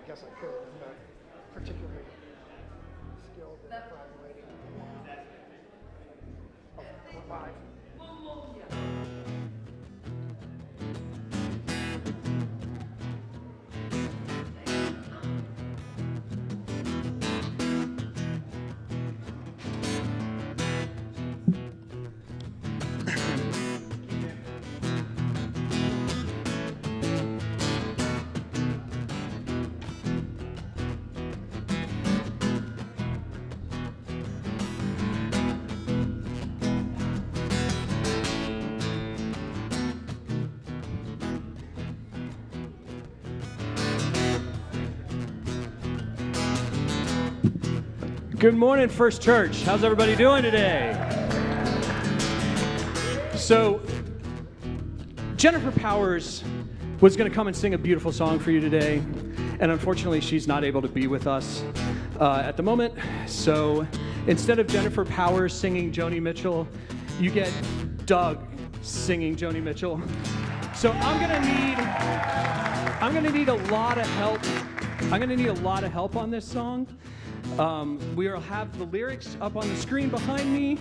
guess I could. I'm not particularly skilled in evaluating. Oh, 5. Good morning, First Church. How's everybody doing today? So, Jennifer Powers was going to come and sing a beautiful song for you today, and unfortunately, she's not able to be with us at the moment. So, instead of Jennifer Powers singing Joni Mitchell, you get Doug singing Joni Mitchell. So, I'm gonna need a lot of help. I'm going to need a lot of help on this song. We will have the lyrics up on the screen behind me,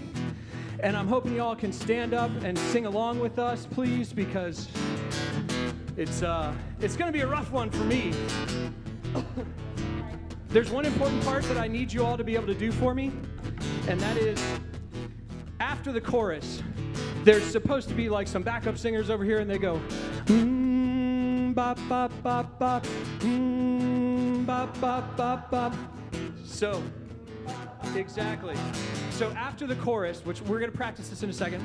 and I'm hoping y'all can stand up and sing along with us, please, because it's going to be a rough one for me. There's one important part that I need you all to be able to do for me, and that is after the chorus, there's supposed to be like some backup singers over here, and they go, bop, bop, bop, bop, bop, bop, bop, bop. So, exactly. So after the chorus, which we're going to practice this in a second,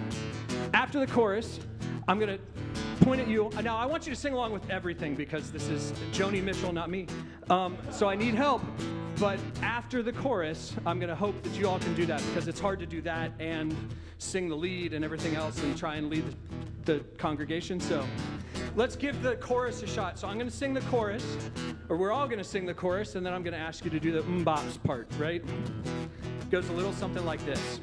after the chorus, I'm going to point at you. Now, I want you to sing along with everything because this is Joni Mitchell, not me. So I need help. But after the chorus, I'm going to hope that you all can do that because it's hard to do that and sing the lead and everything else and try and lead the congregation. So let's give the chorus a shot. So I'm going to sing the chorus, or we're all going to sing the chorus, and then I'm going to ask you to do the bops part, right? It goes a little something like this.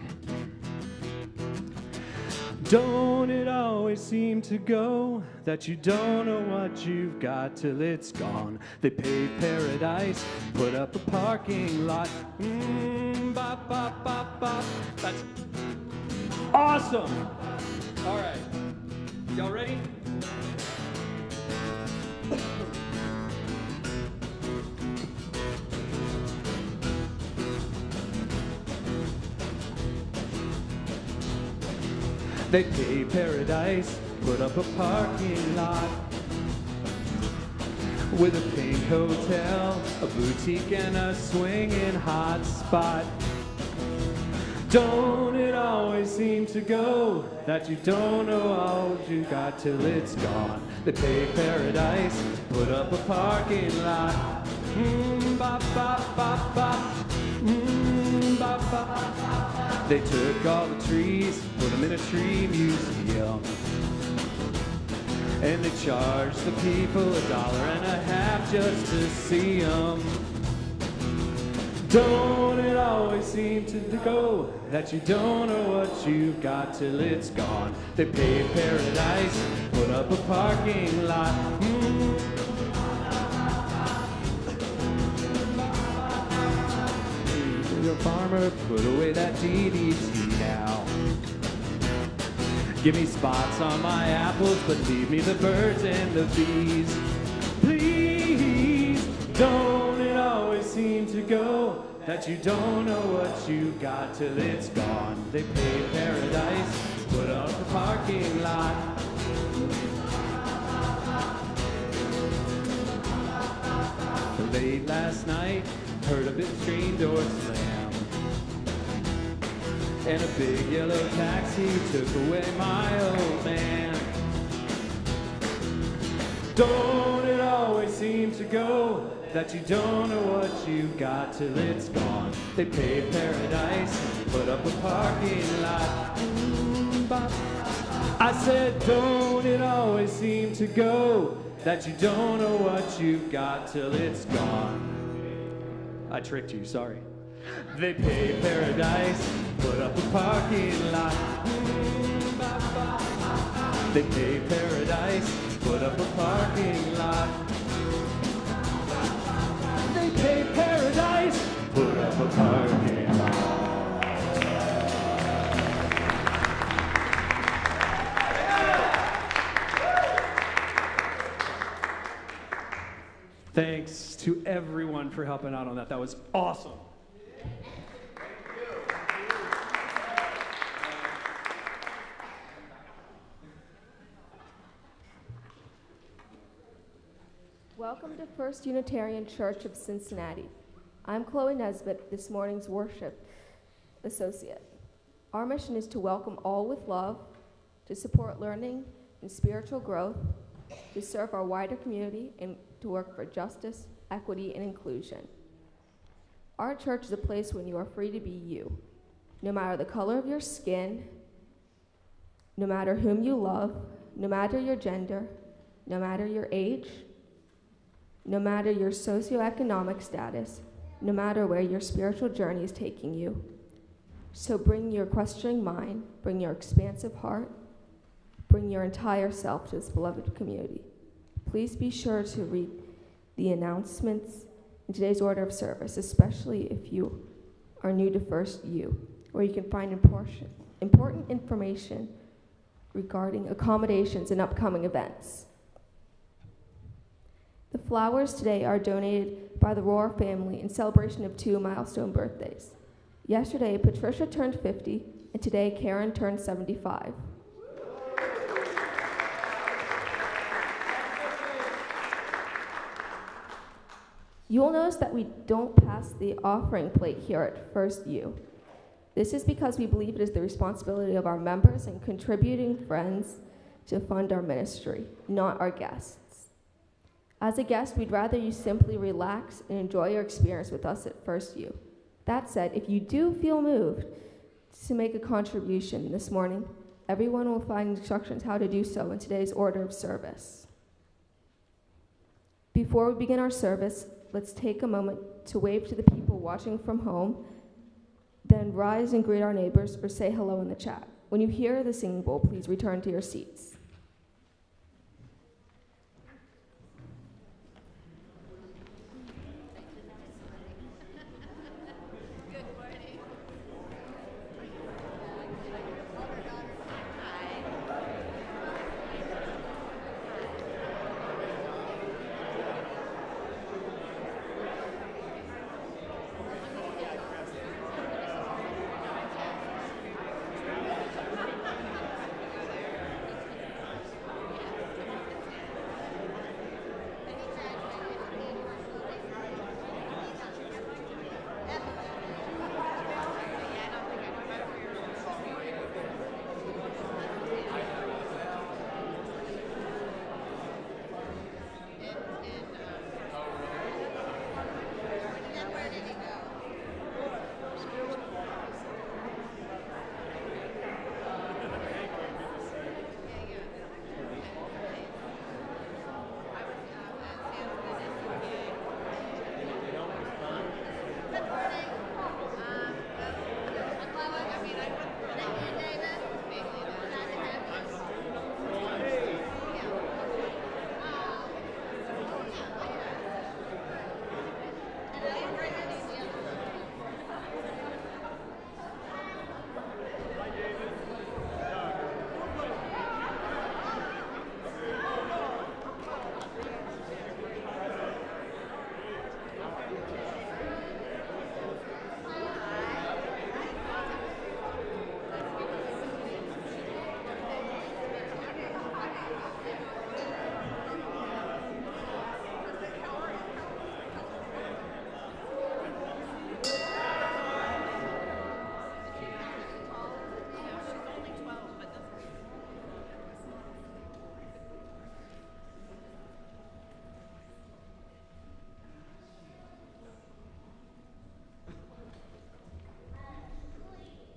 Don't it always seem to go that you don't know what you've got till it's gone? They paved paradise, put up a parking lot. Bop, bop, bop, bop. That's awesome. All right. Y'all ready? They pay paradise, put up a parking lot with a pink hotel, a boutique, and a swinging hot spot. Don't it always seem to go that you don't know all you got till it's gone? They pay paradise, put up a parking lot. Bop, bop, bop, bop. Bop, bop. They took all the trees, put them in a tree museum, and they charged the people $1.50 just to see them. Don't it always seem to go that you don't know what you've got till it's gone? They paved paradise, put up a parking lot. The farmer put away that DDT now. Give me spots on my apples, but leave me the birds and the bees. Please, don't it always seem to go that you don't know what you got till it's gone? They paved paradise, put up a parking lot. Late last night, heard a big screen door slam, and a big yellow taxi took away my old man. Don't it always seem to go that you don't know what you got till it's gone? They paved paradise, put up a parking lot. I said, don't it always seem to go that you don't know what you've got till it's gone? I tricked you, sorry. They paved paradise, put up a parking lot. They paved paradise, put up a parking lot. Hey, paradise, put up a parking lot. Thanks to everyone for helping out on that. That was awesome. Welcome to First Unitarian Church of Cincinnati. I'm Chloe Nesbitt, this morning's worship associate. Our mission is to welcome all with love, to support learning and spiritual growth, to serve our wider community, and to work for justice, equity, and inclusion. Our church is a place when you are free to be you, no matter the color of your skin, no matter whom you love, no matter your gender, no matter your age, no matter your socioeconomic status, no matter where your spiritual journey is taking you. So bring your questioning mind, bring your expansive heart, bring your entire self to this beloved community. Please be sure to read the announcements in today's order of service, especially if you are new to First U, where you can find important information regarding accommodations and upcoming events. The flowers today are donated by the Rohr family in celebration of 2 milestone birthdays. Yesterday, Patricia turned 50, and today, Karen turned 75. You will notice that we don't pass the offering plate here at First U. This is because we believe it is the responsibility of our members and contributing friends to fund our ministry, not our guests. As a guest, we'd rather you simply relax and enjoy your experience with us at First U. That said, if you do feel moved to make a contribution this morning, everyone will find instructions how to do so in today's order of service. Before we begin our service, let's take a moment to wave to the people watching from home, then rise and greet our neighbors or say hello in the chat. When you hear the singing bowl, please return to your seats.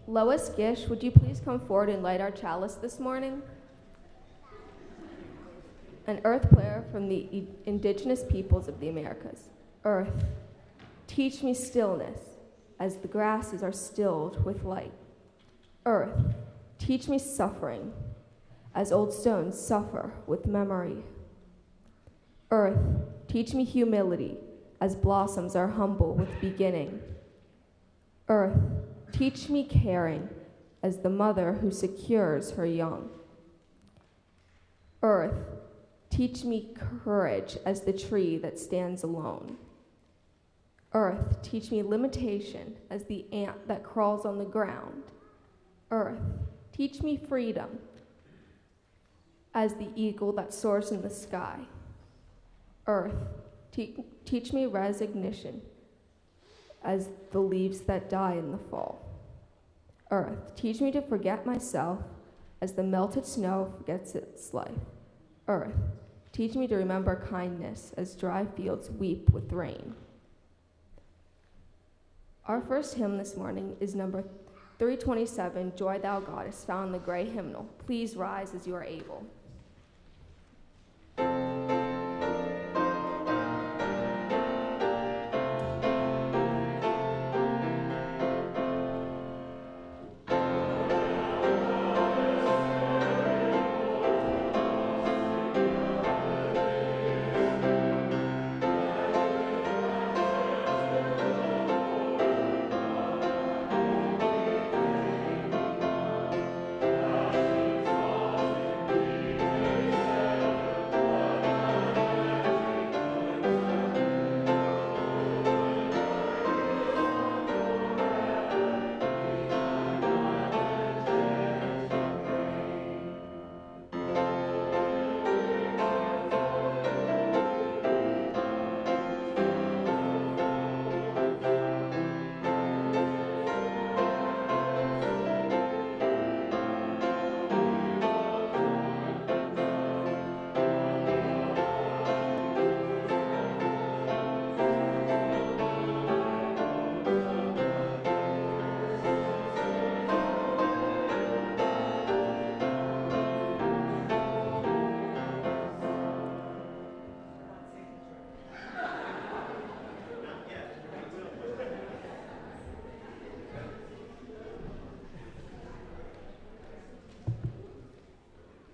Lois Gish, would you please come forward and light our chalice this morning? An earth prayer from the indigenous peoples of the Americas. Earth, teach me stillness as the grasses are stilled with light. Earth, teach me suffering as old stones suffer with memory. Earth, teach me humility as blossoms are humble with beginning. Earth, teach me caring as the mother who secures her young. Earth, teach me courage as the tree that stands alone. Earth, teach me limitation as the ant that crawls on the ground. Earth, teach me freedom as the eagle that soars in the sky. Earth, teach me resignation as the leaves that die in the fall. Earth, teach me to forget myself as the melted snow forgets its life. Earth, teach me to remember kindness as dry fields weep with rain. Our first hymn this morning is number 327, Joy Thou Goddess, found in the gray hymnal. Please rise as you are able.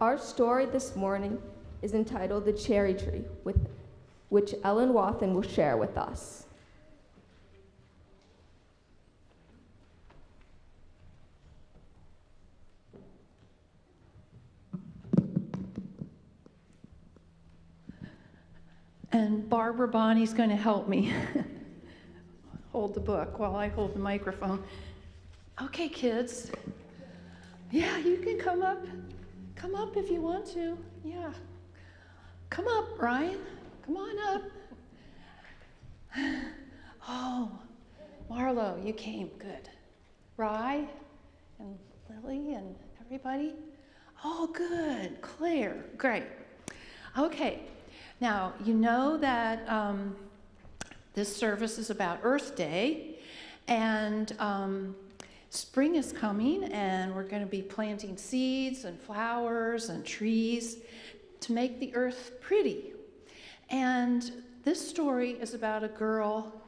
Our story this morning is entitled The Cherry Tree, which Ellen Wathen will share with us. And Barbara Bonnie's going to help me hold the book while I hold the microphone. Okay, kids. Yeah, you can come up. Come up if you want to. Yeah. Come up, Ryan. Come on up. Oh, Marlo, you came. Good. Rye and Lily and everybody. Oh, good. Claire. Great. Okay. Now, you know that this service is about Earth Day, and spring is coming, and we're going to be planting seeds and flowers and trees to make the earth pretty. And this story is about a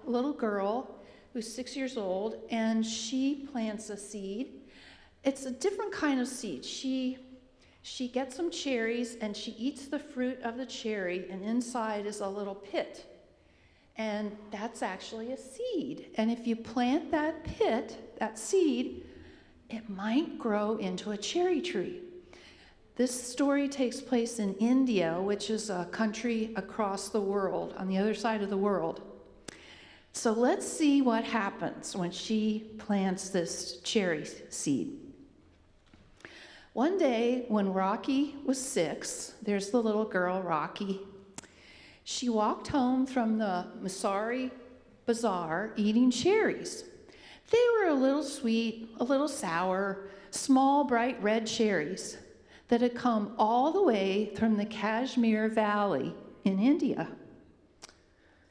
little girl who's 6 years old, and she plants a seed. It's a different kind of seed. She gets some cherries, and she eats the fruit of the cherry, and inside is a little pit. And that's actually a seed. And if you plant that seed, it might grow into a cherry tree. This story takes place in India, which is a country across the world, on the other side of the world. So let's see what happens when she plants this cherry seed. One day, when Rocky was 6, there's the little girl, Rocky. She walked home from the Masari Bazaar eating cherries. They were a little sweet, a little sour, small, bright red cherries that had come all the way from the Kashmir Valley in India.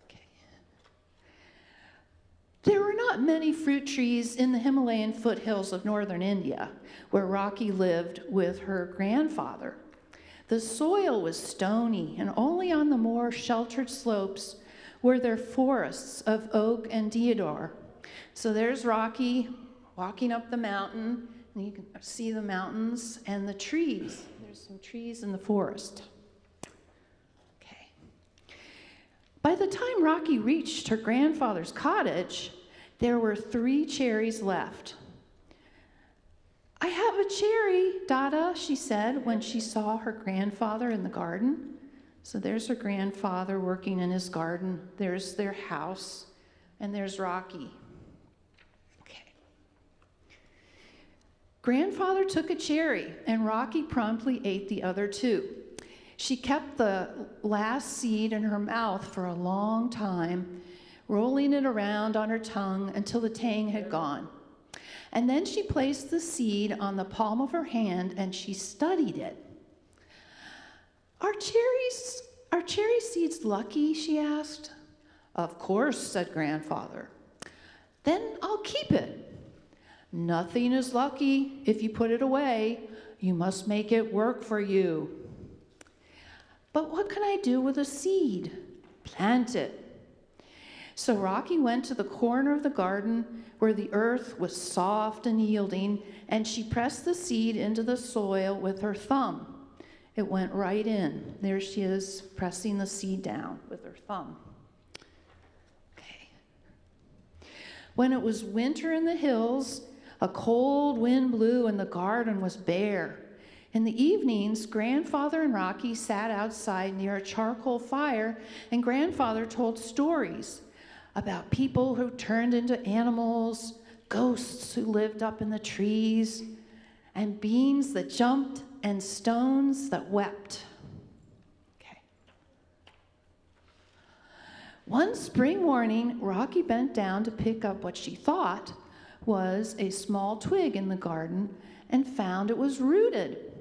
Okay. There were not many fruit trees in the Himalayan foothills of northern India, where Rocky lived with her grandfather. The soil was stony, and only on the more sheltered slopes were there forests of oak and deodar. So there's Rocky walking up the mountain, and you can see the mountains and the trees. There's some trees in the forest. Okay. By the time Rocky reached her grandfather's cottage, there were 3 cherries left. "I have a cherry, Dada," she said when she saw her grandfather in the garden. So there's her grandfather working in his garden. There's their house, and there's Rocky. Okay. Grandfather took a cherry, and Rocky promptly ate the other 2. She kept the last seed in her mouth for a long time, rolling it around on her tongue until the tang had gone. And then she placed the seed on the palm of her hand and she studied it. Are cherry seeds lucky?" she asked. "Of course," said Grandfather. "Then I'll keep it." "Nothing is lucky if you put it away. You must make it work for you." "But what can I do with a seed?" "Plant it." So Rocky went to the corner of the garden where the earth was soft and yielding, and she pressed the seed into the soil with her thumb. It went right in. There she is, pressing the seed down with her thumb. Okay. When it was winter in the hills, a cold wind blew and the garden was bare. In the evenings, Grandfather and Rocky sat outside near a charcoal fire, and Grandfather told stories about people who turned into animals, ghosts who lived up in the trees, and beans that jumped and stones that wept. Okay. One spring morning, Rocky bent down to pick up what she thought was a small twig in the garden and found it was rooted.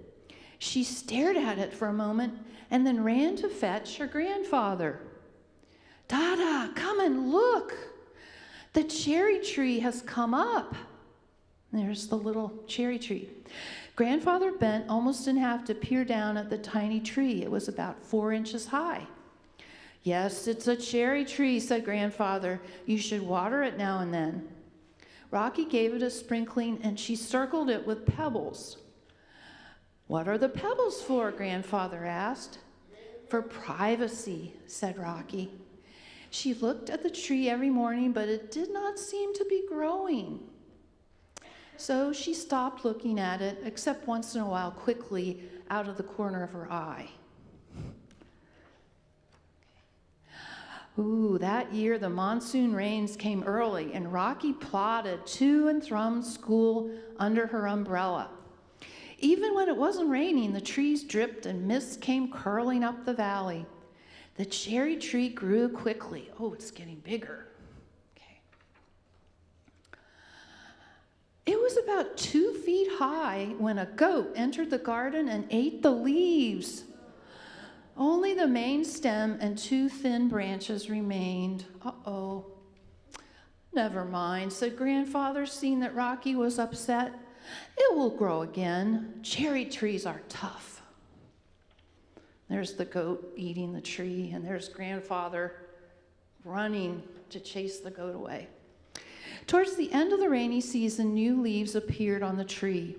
She stared at it for a moment and then ran to fetch her grandfather. "Dada, come and look. The cherry tree has come up." There's the little cherry tree. Grandfather bent almost in half to peer down at the tiny tree. It was about 4 inches high. "Yes, it's a cherry tree," said Grandfather. "You should water it now and then." Rocky gave it a sprinkling and she circled it with pebbles. "What are the pebbles for?" Grandfather asked. "For privacy," said Rocky. She looked at the tree every morning, but it did not seem to be growing. So she stopped looking at it, except once in a while quickly out of the corner of her eye. Ooh, that year the monsoon rains came early, and Rocky plodded to and from school under her umbrella. Even when it wasn't raining, the trees dripped and mist came curling up the valley. The cherry tree grew quickly. Oh, it's getting bigger. Okay. It was about 2 feet high when a goat entered the garden and ate the leaves. Only the main stem and 2 thin branches remained. Uh-oh. "Never mind," said Grandfather, seeing that Rocky was upset. "It will grow again. Cherry trees are tough." There's the goat eating the tree, and there's Grandfather running to chase the goat away. Towards the end of the rainy season, new leaves appeared on the tree.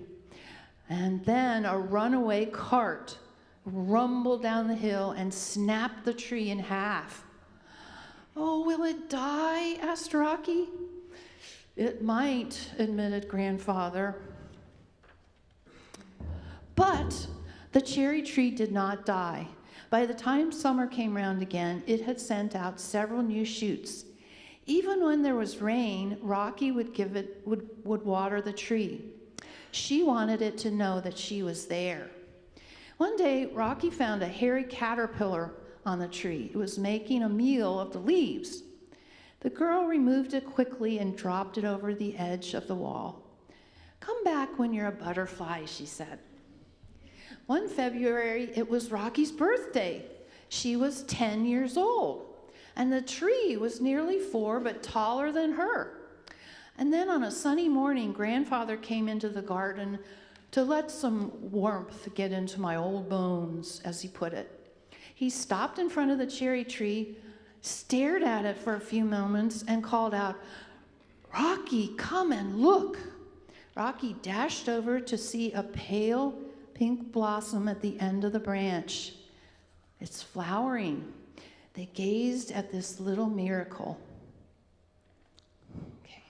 And then a runaway cart rumbled down the hill and snapped the tree in half. "Oh, will it die?" asked Rocky. "It might," admitted Grandfather. But the cherry tree did not die. By the time summer came round again, it had sent out several new shoots. Even when there was rain, Rocky would water the tree. She wanted it to know that she was there. One day, Rocky found a hairy caterpillar on the tree. It was making a meal of the leaves. The girl removed it quickly and dropped it over the edge of the wall. "Come back when you're a butterfly," she said. One February, it was Rocky's birthday. She was 10 years old, and the tree was nearly 4, but taller than her. And then on a sunny morning, Grandfather came into the garden to let some warmth get into my old bones, as he put it. He stopped in front of the cherry tree, stared at it for a few moments, and called out, "Rocky, come and look." Rocky dashed over to see a pale pink blossom at the end of the branch. It's flowering. They gazed at this little miracle. Okay.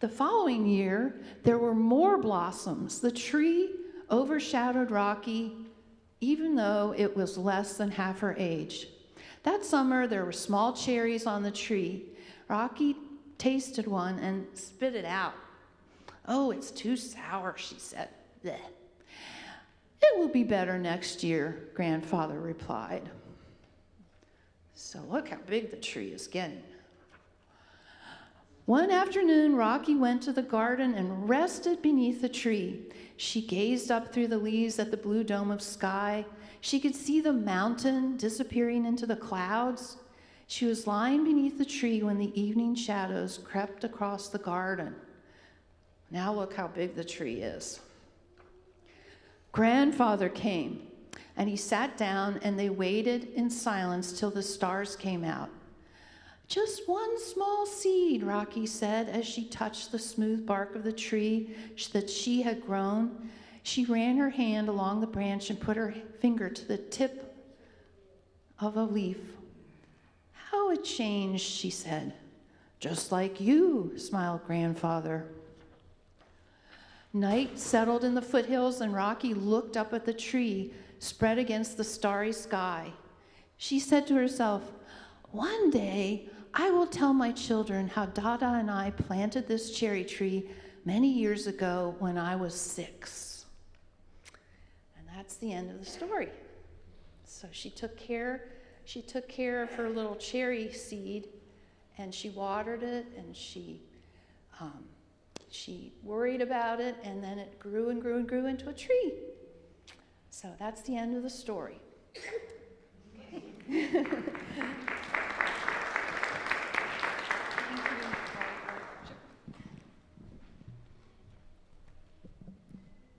The following year, there were more blossoms. The tree overshadowed Rocky, even though it was less than half her age. That summer, there were small cherries on the tree. Rocky tasted one and spit it out. "Oh, it's too sour," she said. "Bleh." "It will be better next year," Grandfather replied. So look how big the tree is getting. One afternoon, Rocky went to the garden and rested beneath the tree. She gazed up through the leaves at the blue dome of sky. She could see the mountain disappearing into the clouds. She was lying beneath the tree when the evening shadows crept across the garden. Now look how big the tree is. Grandfather came, and he sat down, and they waited in silence till the stars came out. "Just one small seed," Rocky said as she touched the smooth bark of the tree that she had grown. She ran her hand along the branch and put her finger to the tip of a leaf. "How it changed," she said. "Just like you," smiled Grandfather. Night settled in the foothills, and Rocky looked up at the tree spread against the starry sky. She said to herself, "One day I will tell my children how Dada and I planted this cherry tree many years ago when I was 6. And that's the end of the story. So she took care of her little cherry seed, and she watered it, and she worried about it, and then it grew and grew and grew into a tree. So that's the end of the story. Okay.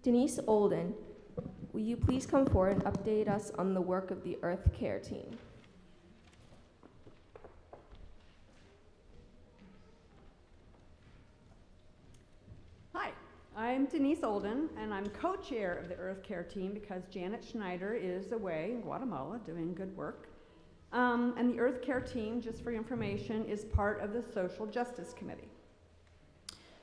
Denise Olden, will you please come forward and update us on the work of the Earth Care team? Hi, I'm Denise Olden, and I'm co-chair of the Earth Care team because Janet Schneider is away in Guatemala doing good work. And the Earth Care team, just for your information, is part of the Social Justice Committee.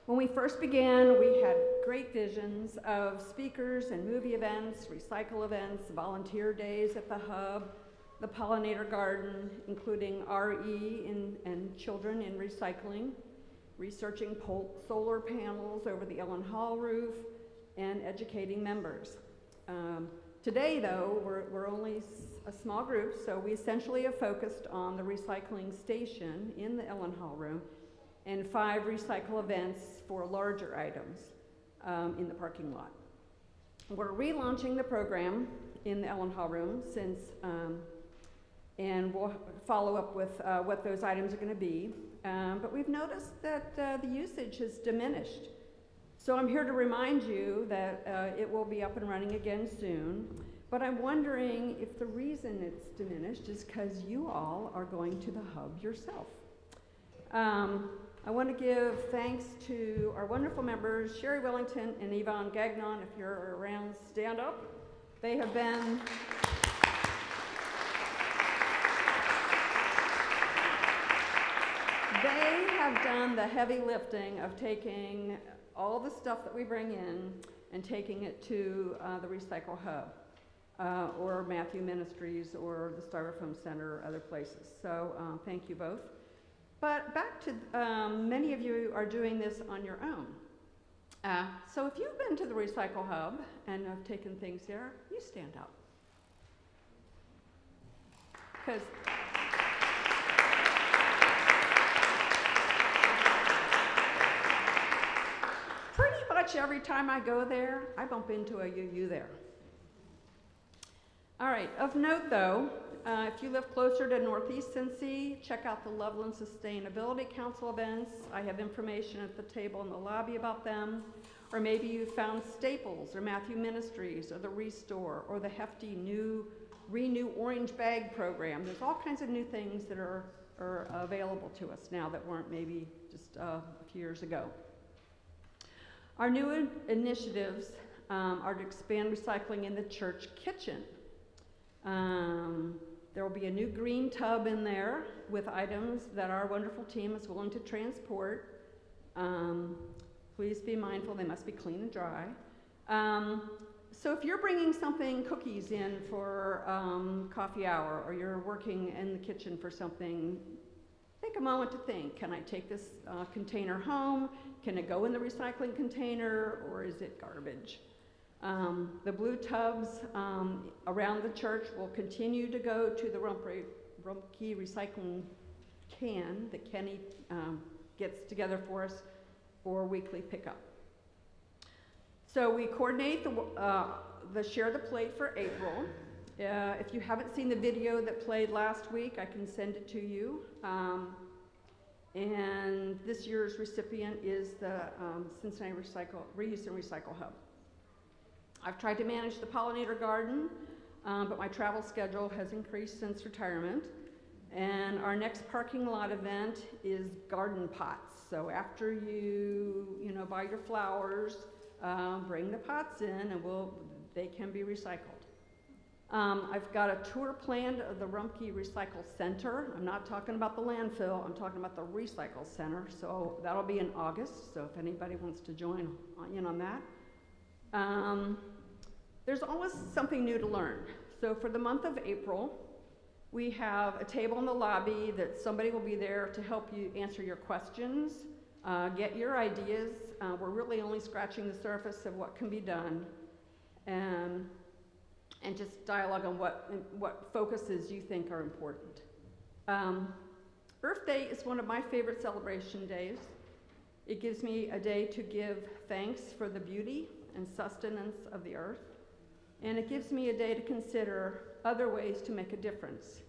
When we first began, we had great visions of speakers and movie events, recycle events, volunteer days at the hub, the pollinator garden, including RE and children in recycling, researching solar panels over the Ellen Hall roof, and educating members. Today, though, we're only a small group, so we essentially have focused on the recycling station in the Ellen Hall room and 5 recycle events for larger items in the parking lot. We're relaunching the program in the Ellen Hall room and we'll follow up with what those items are going to be. But we've noticed that the usage has diminished. So I'm here to remind you that it will be up and running again soon. But I'm wondering if the reason it's diminished is because you all are going to the hub yourself. I want to give thanks to our wonderful members, Sherry Wellington and Yvonne Gagnon. If you're around, stand up. They have been done the heavy lifting of taking all the stuff that we bring in and taking it to the Recycle Hub or Matthew Ministries or the Styrofoam Center or other places. So thank you both. But back to, many of you are doing this on your own. So if you've been to the Recycle Hub and have taken things there, you stand up. Because pretty much every time I go there, I bump into a you there. All right, of note though, if you live closer to Northeast Cincy, check out the Loveland Sustainability Council events. I have information at the table in the lobby about them. Or maybe you found Staples or Matthew Ministries or the Restore or the hefty new Renew Orange Bag program. There's all kinds of new things that are available to us now that weren't maybe just a few years ago. Our new initiatives are to expand recycling in the church kitchen. There will be a new green tub in there with items that our wonderful team is willing to transport. Please be mindful, they must be clean and dry. So if you're bringing cookies in for coffee hour, or you're working in the kitchen for something, take a moment to think, can I take this container home? Can it go in the recycling container, or is it garbage? The blue tubs around the church will continue to go to the Rumpke recycling can that Kenny gets together for us for weekly pickup. So we coordinate the Share the Plate for April. If you haven't seen the video that played last week, I can send it to you. And this year's recipient is the Cincinnati Reuse and Recycle Hub. I've tried to manage the pollinator garden, but my travel schedule has increased since retirement. And our next parking lot event is garden pots. So after you buy your flowers, bring the pots in, and they can be recycled. I've got a tour planned of the Rumpke Recycle Center. I'm not talking about the landfill, I'm talking about the recycle center. So that'll be in August, so if anybody wants to join in on that. There's always something new to learn. So for the month of April, we have a table in the lobby that somebody will be there to help you answer your questions, get your ideas. We're really only scratching the surface of what can be done, and just dialogue on what focuses you think are important. Earth Day is one of my favorite celebration days. It gives me a day to give thanks for the beauty and sustenance of the earth, and it gives me a day to consider other ways to make a difference,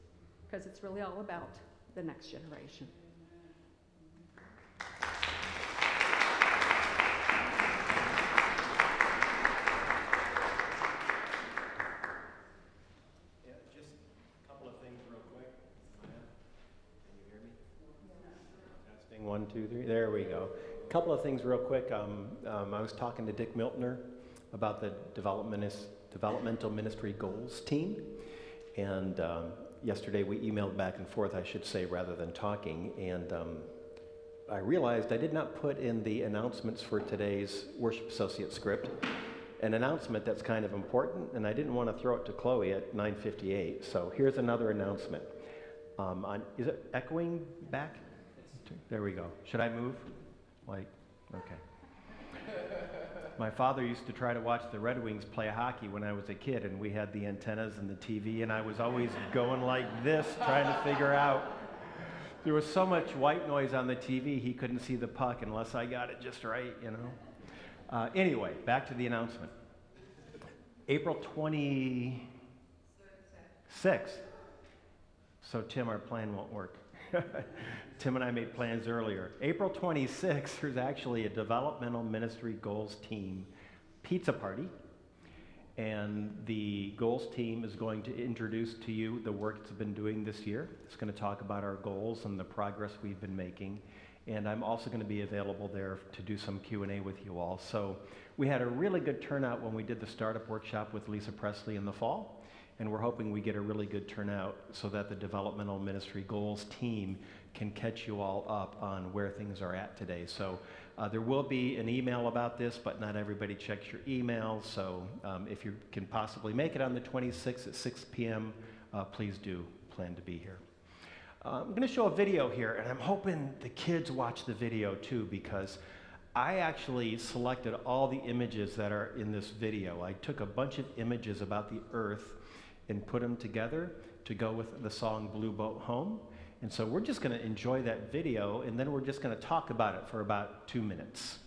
because it's really all about the next generation. Just a couple of things real quick. Can you hear me? Testing 1, 2, 3. There we go. A couple of things real quick. I was talking to Dick Miltner about the developmental ministry goals team, and yesterday we emailed back and forth, I should say, rather than talking, and I realized I did not put in the announcements for today's worship associate script an announcement that's kind of important, and I didn't want to throw it to Chloe at 9:58, so here's another announcement. Is it echoing back? There we go. Should I move? Okay. My father used to try to watch the Red Wings play hockey when I was a kid, and we had the antennas and the TV, and I was always going like this, trying to figure out. There was so much white noise on the TV, he couldn't see the puck unless I got it just right, Anyway, back to the announcement. April 26th. So, Tim, our plan won't work. Tim and I made plans earlier. April 26th, there's actually a developmental ministry goals team pizza party. And the goals team is going to introduce to you the work it's been doing this year. It's going to talk about our goals and the progress we've been making. And I'm also going to be available there to do some Q&A with you all. So we had a really good turnout when we did the startup workshop with Lisa Presley in the fall. And we're hoping we get a really good turnout so that the developmental ministry goals team can catch you all up on where things are at today. So there will be an email about this, but not everybody checks your email. So if you can possibly make it on the 26th at 6 p.m., please do plan to be here. I'm going to show a video here, and I'm hoping the kids watch the video too, because I actually selected all the images that are in this video. I took a bunch of images about the earth and put them together to go with the song Blue Boat Home. And so we're just going to enjoy that video, and then we're just going to talk about it for about 2 minutes.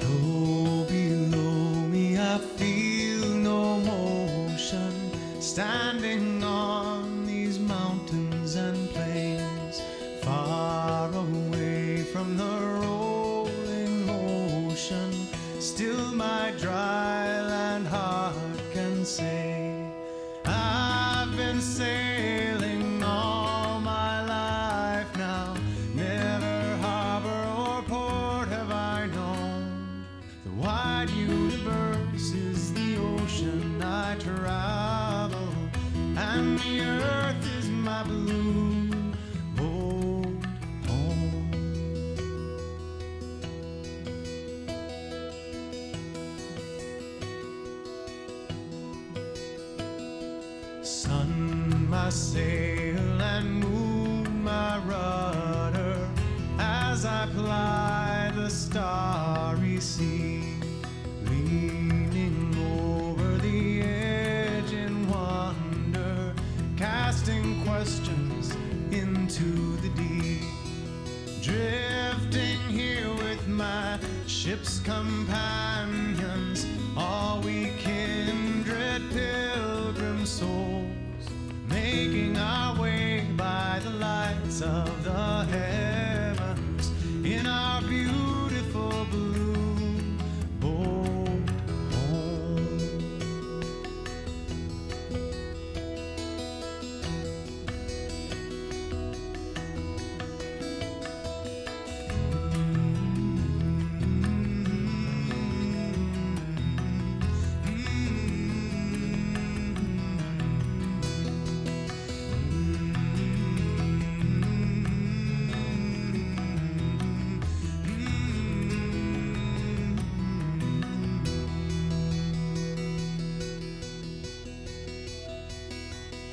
Low below me I feel no motion, standing on these mountains and plains, far away from the rolling ocean. Still my dry land heart can say, I've been sailing all my life now, never harbor or port have I known. The wide universe is the ocean I travel, and the earth is my blue boat home. Sun, my sail, and moon, my rudder, as I ply the starry sea, leaning over the edge in wonder, casting questions into the deep, drifting here with my ship's companions, all we kindred pilgrim souls, making our way by the lights of the heavens in our beautiful blue boat home.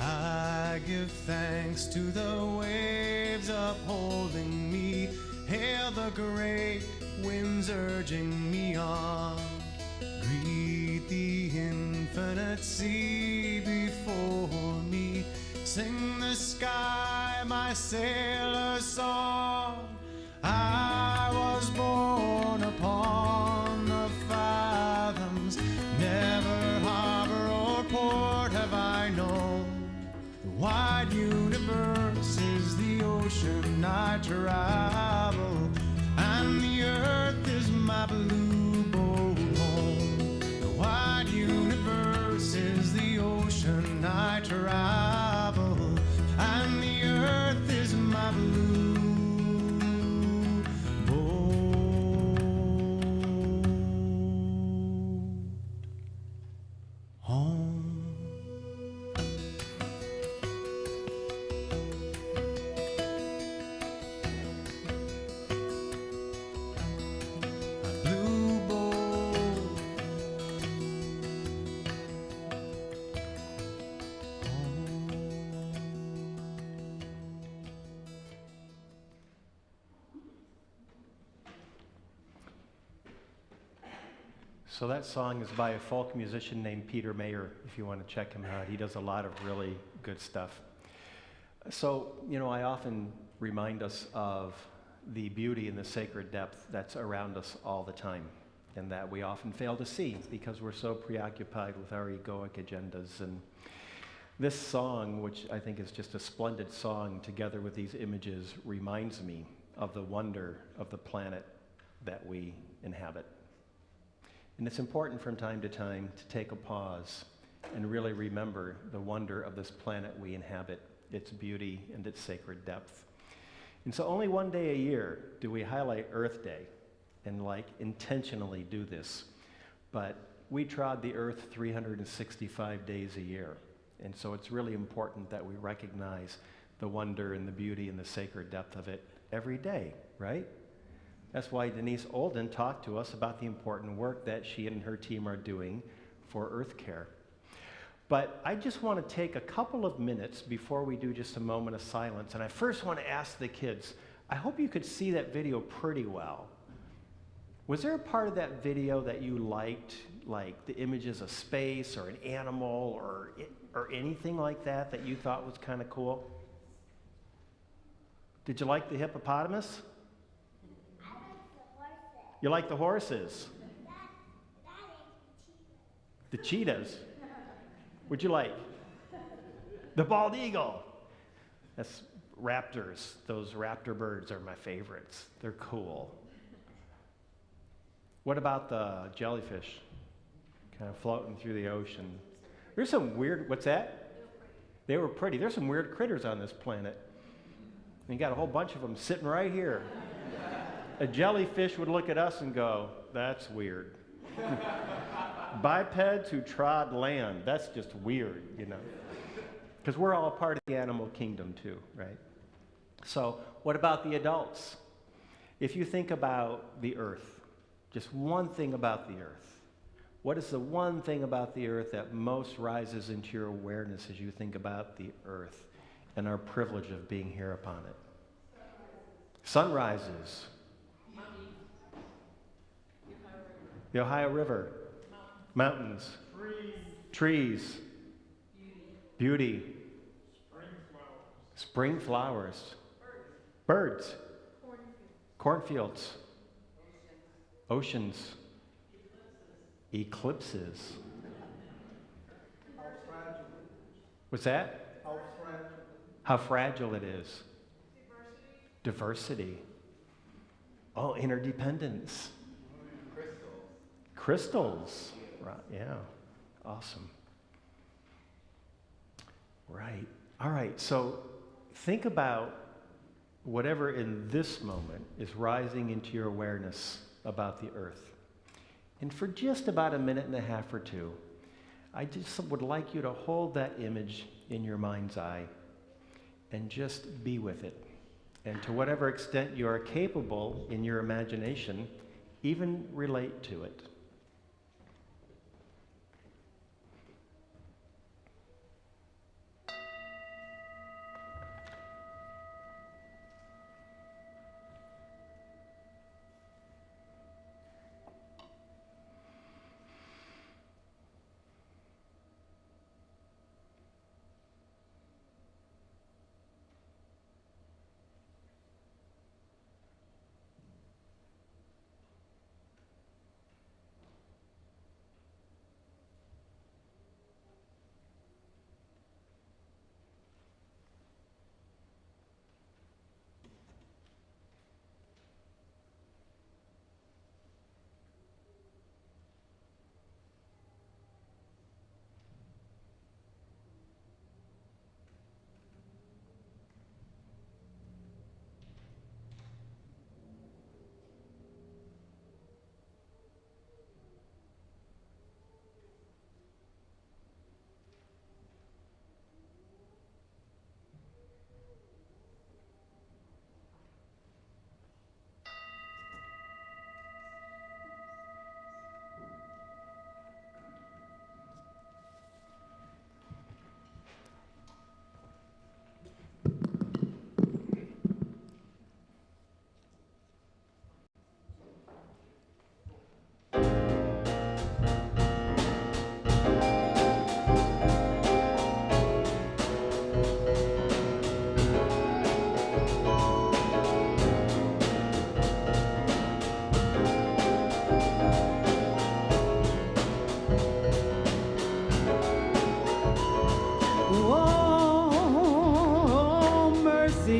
I give thanks to the waves upholding me, hail the great winds urging me on, greet the infinite sea before me, sing the sky my sailor's song. I was born upon the fathoms, never harbor or port have I known. The wide universe is the ocean I travel, and the earth is my blue boat home. The wide universe is the ocean I travel, and the earth is my blue boat home. Blue boat So that song is by a folk musician named Peter Mayer, if you want to check him out. He does a lot of really good stuff. So, I often remind us of the beauty and the sacred depth that's around us all the time, and that we often fail to see because we're so preoccupied with our egoic agendas. And this song, which I think is just a splendid song, together with these images, reminds me of the wonder of the planet that we inhabit. And it's important from time to time to take a pause and really remember the wonder of this planet we inhabit, its beauty and its sacred depth. And so only one day a year do we highlight Earth Day and intentionally do this. But we trod the earth 365 days a year. And so it's really important that we recognize the wonder and the beauty and the sacred depth of it every day, right? That's why Denise Olden talked to us about the important work that she and her team are doing for Earth Care. But I just want to take a couple of minutes before we do just a moment of silence. And I first want to ask the kids, I hope you could see that video pretty well. Was there a part of that video that you liked, like the images of space or an animal or anything like that that you thought was kind of cool? Did you like the hippopotamus? I like the horses. You like the horses? The cheetahs. What'd you like? The bald eagle. That's raptors. Those raptor birds are my favorites. They're cool. What about the jellyfish? Kind of floating through the ocean. There's some weird, what's that? They were pretty. There's some weird critters on this planet. And you got a whole bunch of them sitting right here. A jellyfish would look at us and go, that's weird. Bipeds who trod land, that's just weird, you know. Because we're all a part of the animal kingdom too, right? So what about the adults? If you think about the earth, just one thing about the earth, what is the one thing about the earth that most rises into your awareness as you think about the earth and our privilege of being here upon it? Sunrises. The Ohio River. Mountains. Trees. Beauty. Spring flowers. Birds. Cornfields. Oceans. Eclipses. What's that? How fragile it is. Diversity. Oh, interdependence. Crystals. Right, yeah. Awesome. Right. All right. So think about whatever in this moment is rising into your awareness about the earth. And for just about a minute and a half or two, I just would like you to hold that image in your mind's eye and just be with it. And to whatever extent you are capable in your imagination, even relate to it.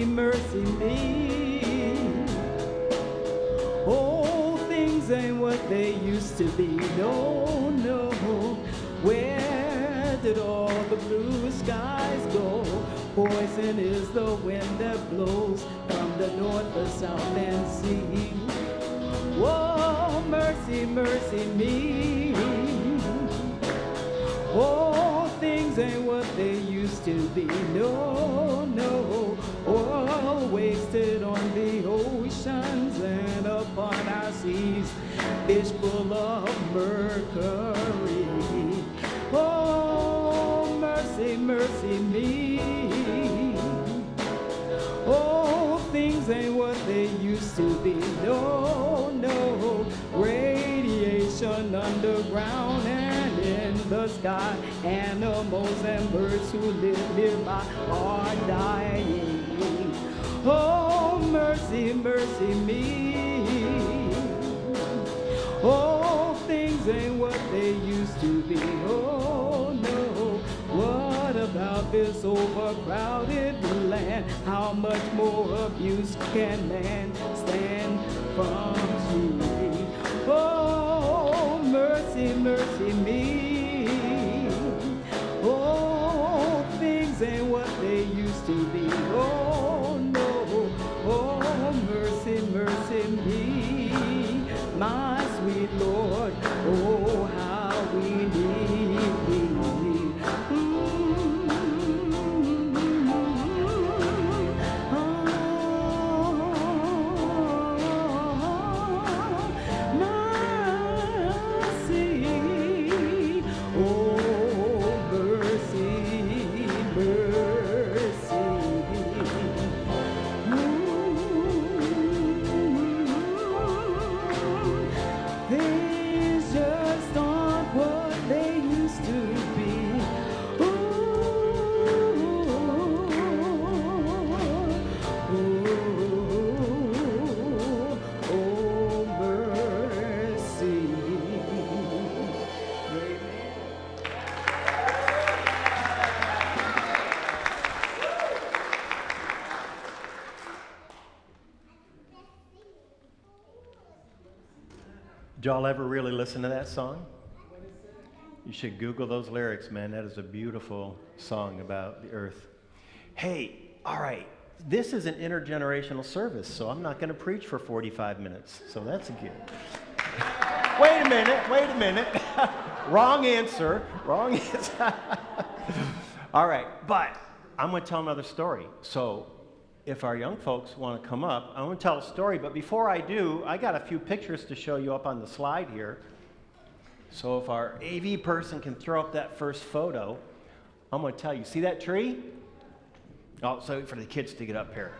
Mercy me. Oh, things ain't what they used to be. No, no. Where did all the blue skies go? Poison is the wind that blows from the north, the south, and sea. Oh, mercy, mercy me. Oh, things ain't what they used to be. No, no. Oil wasted on the oceans and upon our seas, fish full of mercury. Oh, mercy, mercy me. Oh, things ain't what they used to be. No, no. Radiation underground and in the sky. Animals and birds who live nearby are dying. Oh, mercy, mercy me. Oh, things ain't what they used used to be. Oh no, what about this overcrowded land? How much more abuse can man stand from TV? Oh, mercy, mercy me. Oh, things ain't what they used to be. Oh no, oh, mercy, mercy me. My sweet Lord, oh, how we need thee. Things just aren't what they used to be. Oh, mercy. Did y'all ever really listen to that song? You should Google those lyrics, man. That is a beautiful song about the earth. Hey, all right. This is an intergenerational service, so I'm not going to preach for 45 minutes. So that's good. Wait a minute. Wrong answer. All right, but I'm going to tell another story. So if our young folks want to come up, I want to tell a story. But before I do, I got a few pictures to show you up on the slide here. So if our AV person can throw up that first photo, I'm going to tell you. See that tree? Oh, so for the kids to get up here.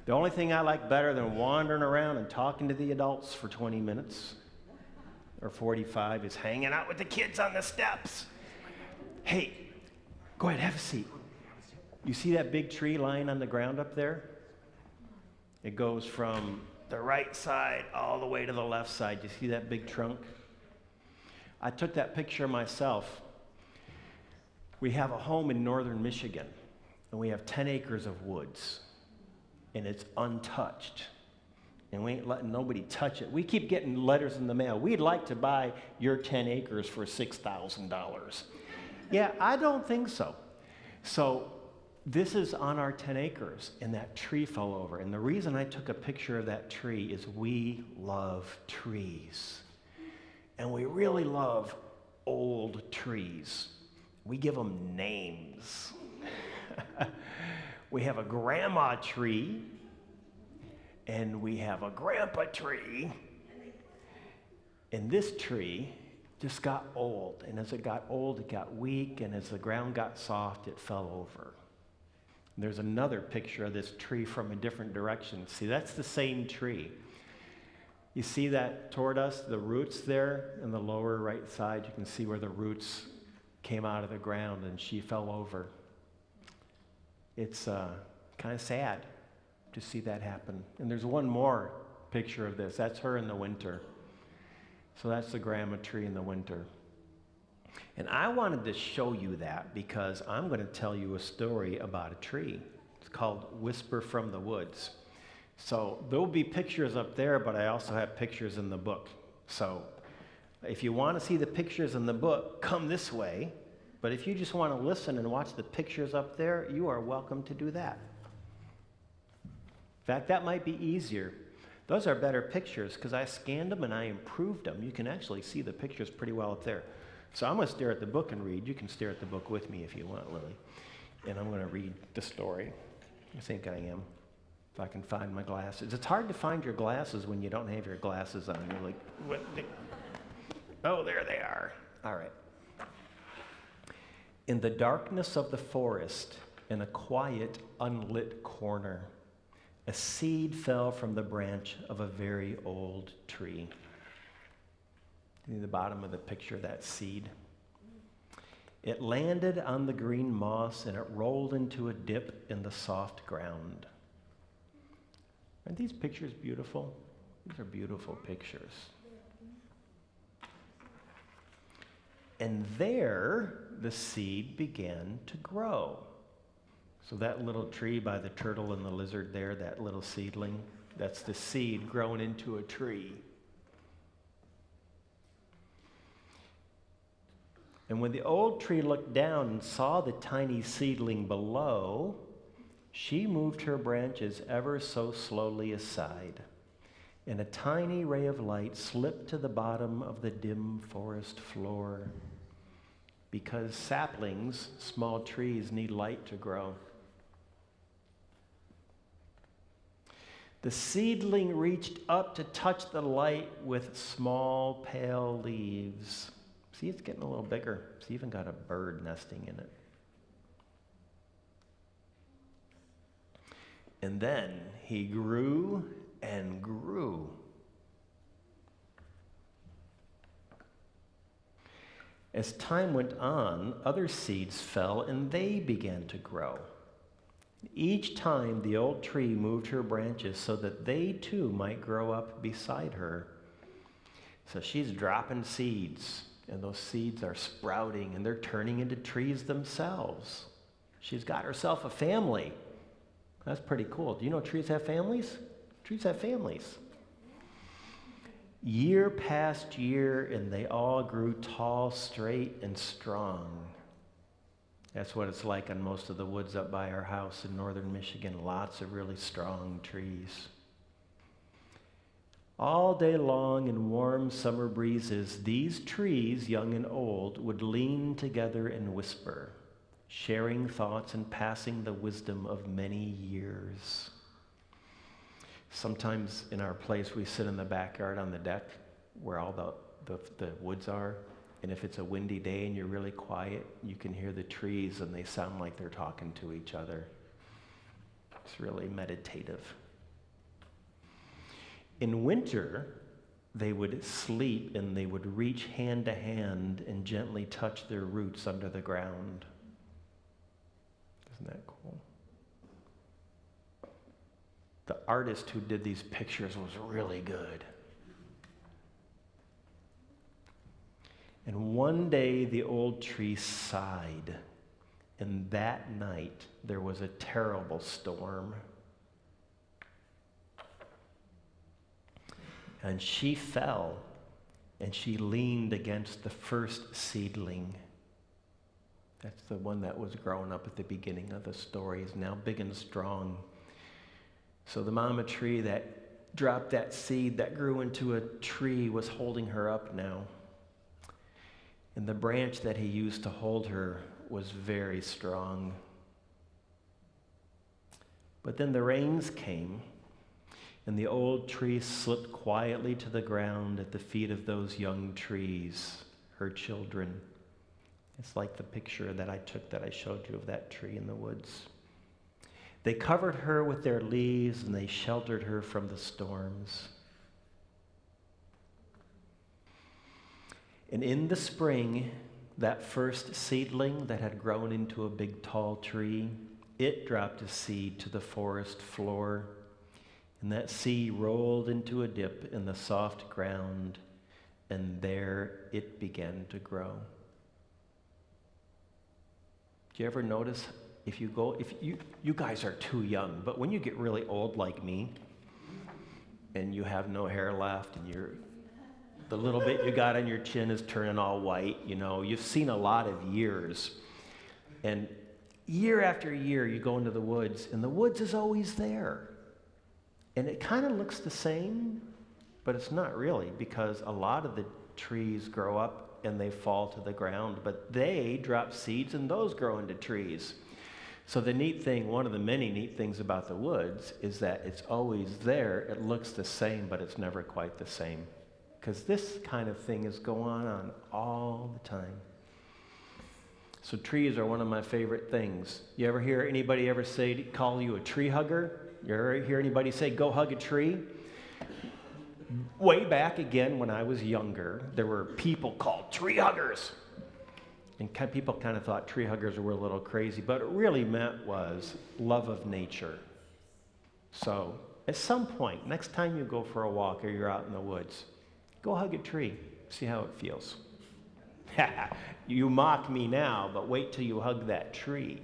The only thing I like better than wandering around and talking to the adults for 20 minutes or 45 is hanging out with the kids on the steps. Hey, go ahead, have a seat. You see that big tree lying on the ground up there? It goes from the right side all the way to the left side. You see that big trunk? I took that picture myself. We have a home in northern Michigan, and we have 10 acres of woods, and it's untouched. And we ain't letting nobody touch it. We keep getting letters in the mail. We'd like to buy your 10 acres for $6,000. Yeah, I don't think so. So this is on our 10 acres, and that tree fell over. And the reason I took a picture of that tree is we love trees. And we really love old trees. We give them names. We have a grandma tree, and we have a grandpa tree. And this tree just got old. And as it got old, it got weak. And as the ground got soft, it fell over. There's another picture of this tree from a different direction. See, that's the same tree. You see that toward us, the roots there in the lower right side? You can see where the roots came out of the ground and she fell over. It's kind of sad to see that happen. And there's one more picture of this. That's her in the winter. So that's the grandma tree in the winter. And I wanted to show you that because I'm going to tell you a story about a tree. It's called Whisper from the Woods. So there'll be pictures up there, but I also have pictures in the book. So if you want to see the pictures in the book, come this way. But if you just want to listen and watch the pictures up there, you are welcome to do that. In fact, that might be easier. Those are better pictures because I scanned them and I improved them. You can actually see the pictures pretty well up there. So I'm going to stare at the book and read. You can stare at the book with me if you want, Lily. And I'm going to read the story. I think I am. If I can find my glasses. It's hard to find your glasses when you don't have your glasses on. You're like, what? Oh, there they are. All right. In the darkness of the forest, in a quiet, unlit corner, a seed fell from the branch of a very old tree. In the bottom of the picture, that seed. It landed on the green moss and it rolled into a dip in the soft ground. Aren't these pictures beautiful? These are beautiful pictures. And there, the seed began to grow. So that little tree by the turtle and the lizard there, that little seedling, that's the seed grown into a tree. And when the old tree looked down and saw the tiny seedling below, she moved her branches ever so slowly aside, and a tiny ray of light slipped to the bottom of the dim forest floor. Because saplings, small trees, need light to grow. The seedling reached up to touch the light with small, pale leaves. See, it's getting a little bigger. It's even got a bird nesting in it. And then he grew and grew. As time went on, other seeds fell and they began to grow. Each time the old tree moved her branches so that they too might grow up beside her. So she's dropping seeds, and those seeds are sprouting and they're turning into trees themselves. She's got herself a family. That's pretty cool. Do you know trees have families? Trees have families. Year past year, and they all grew tall, straight, and strong. That's what it's like on most of the woods up by our house in northern Michigan. Lots of really strong trees. All day long in warm summer breezes, these trees, young and old, would lean together and whisper, sharing thoughts and passing the wisdom of many years. Sometimes in our place, we sit in the backyard on the deck where all the woods are. And if it's a windy day and you're really quiet, you can hear the trees and they sound like they're talking to each other. It's really meditative. In winter, they would sleep and they would reach hand to hand and gently touch their roots under the ground. Isn't that cool? The artist who did these pictures was really good. And one day the old tree sighed, and that night there was a terrible storm. And she fell, and she leaned against the first seedling. That's the one that was growing up at the beginning of the story, is now big and strong. So the mama tree that dropped that seed that grew into a tree was holding her up now. And the branch that he used to hold her was very strong. But then the rains came, and the old tree slipped quietly to the ground at the feet of those young trees, her children. It's like the picture that I took that I showed you of that tree in the woods. They covered her with their leaves, and they sheltered her from the storms. And in the spring, that first seedling that had grown into a big tall tree, it dropped a seed to the forest floor, and that seed rolled into a dip in the soft ground, and there it began to grow. Do you ever notice if you guys are too young, but when you get really old like me, and you have no hair left, and the little bit you got on your chin is turning all white, you've seen a lot of years. And year after year, you go into the woods, and the woods is always there. And it kind of looks the same, but it's not really, because a lot of the trees grow up and they fall to the ground, but they drop seeds and those grow into trees. So the neat thing, one of the many neat things about the woods is that it's always there. It looks the same, but it's never quite the same. Because this kind of thing is going on all the time. So trees are one of my favorite things. You ever hear anybody call you a tree hugger? You ever hear anybody say, go hug a tree? Way back again when I was younger, there were people called tree huggers. And people kind of thought tree huggers were a little crazy, but it really meant was love of nature. So at some point, next time you go for a walk or you're out in the woods, go hug a tree, see how it feels. You mock me now, but wait till you hug that tree.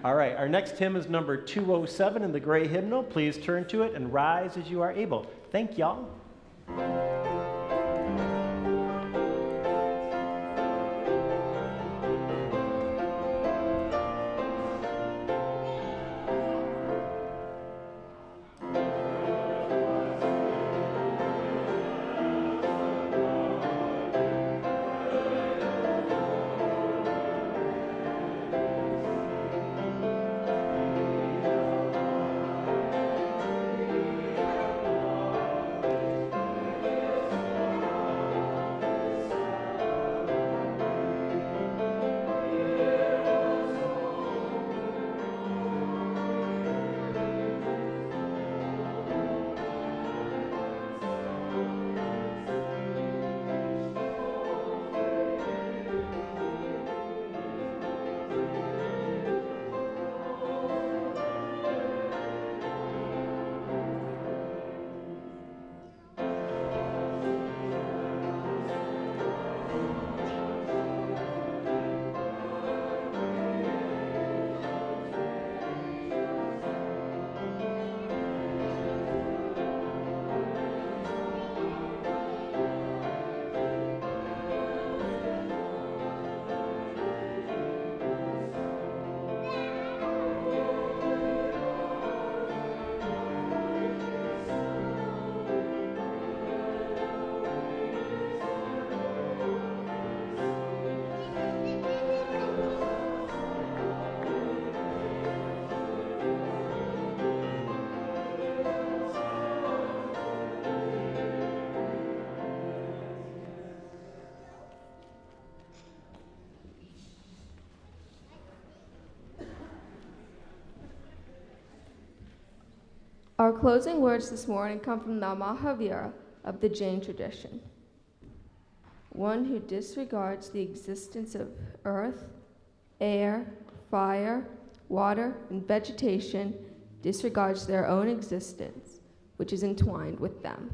All right, our next hymn is number 207 in the gray hymnal. Please turn to it and rise as you are able. Thank y'all. Our closing words this morning come from the Mahavira of the Jain tradition. One who disregards the existence of earth, air, fire, water, and vegetation disregards their own existence, which is entwined with them.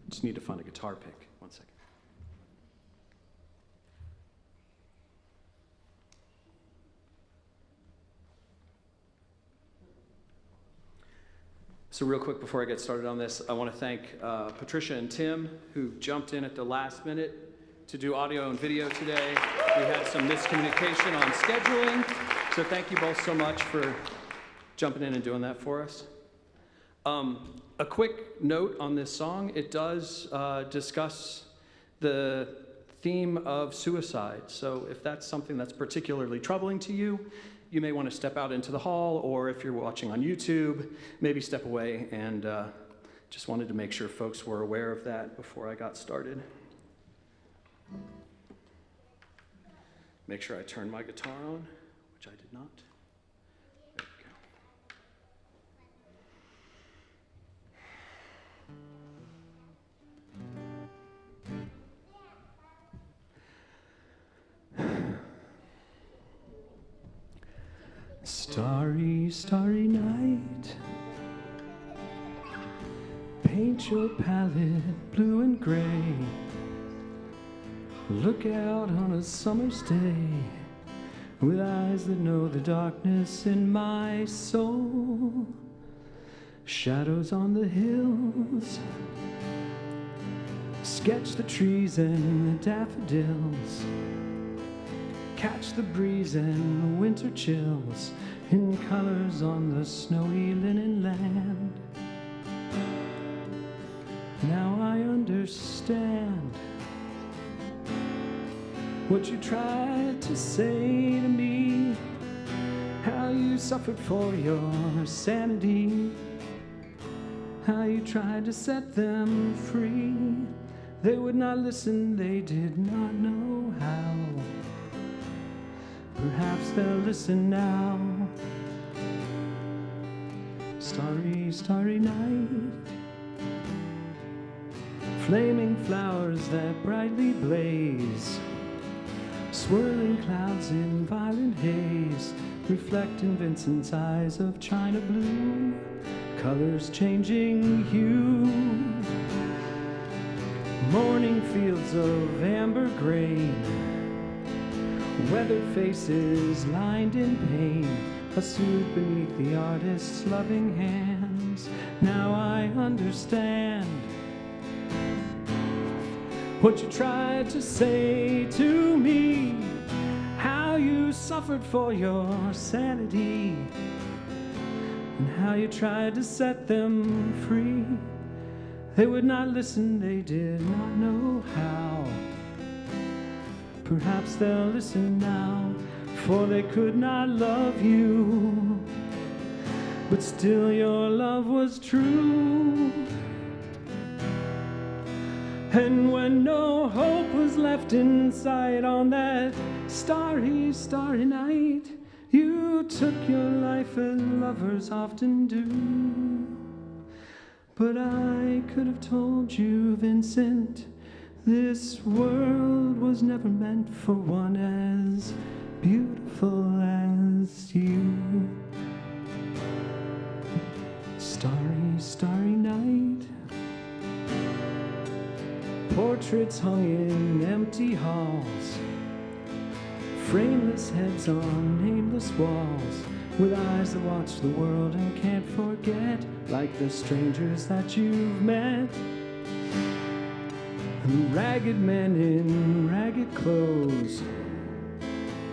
Just need to find a guitar pick. 1 second. So real quick before I get started on this, I want to thank Patricia and Tim, who jumped in at the last minute to do audio and video today. We had some miscommunication on scheduling, so thank you both so much for jumping in and doing that for us. A quick note on this song, it does discuss the theme of suicide. So if that's something that's particularly troubling to you, you may want to step out into the hall, or if you're watching on YouTube, maybe step away, and just wanted to make sure folks were aware of that before I got started. Make sure I turn my guitar on, which I did not. Starry, starry night, paint your palette blue and gray. Look out on a summer's day with eyes that know the darkness in my soul. Shadows on the hills, sketch the trees and the daffodils. Catch the breeze and the winter chills in colors on the snowy linen land. Now I understand what you tried to say to me, how you suffered for your sanity, how you tried to set them free. They would not listen, they did not know how. Perhaps they'll listen now. Starry, starry night, flaming flowers that brightly blaze, swirling clouds in violent haze, reflecting Vincent's eyes of china blue, colors changing hue. Morning fields of amber grain, weathered faces lined in pain, a suit beneath the artist's loving hands. Now I understand what you tried to say to me, how you suffered for your sanity, and how you tried to set them free. They would not listen, they did not know how. Perhaps they'll listen now, for they could not love you, but still your love was true. And when no hope was left in sight on that starry, starry night, you took your life as lovers often do. But I could have told you, Vincent, this world was never meant for one as beautiful as you. Starry, starry night, portraits hung in empty halls, frameless heads on nameless walls, with eyes that watch the world and can't forget, like the strangers that you've met. And ragged men in ragged clothes,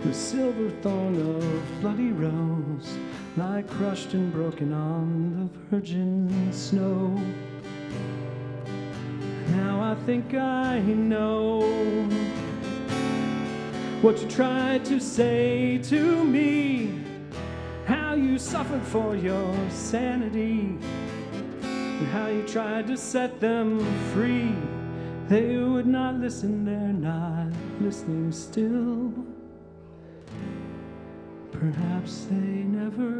the silver thorn of bloody rose, lie crushed and broken on the virgin snow. Now I think I know what you tried to say to me, how you suffered for your sanity, and how you tried to set them free. They would not listen, they're not listening still. Perhaps they never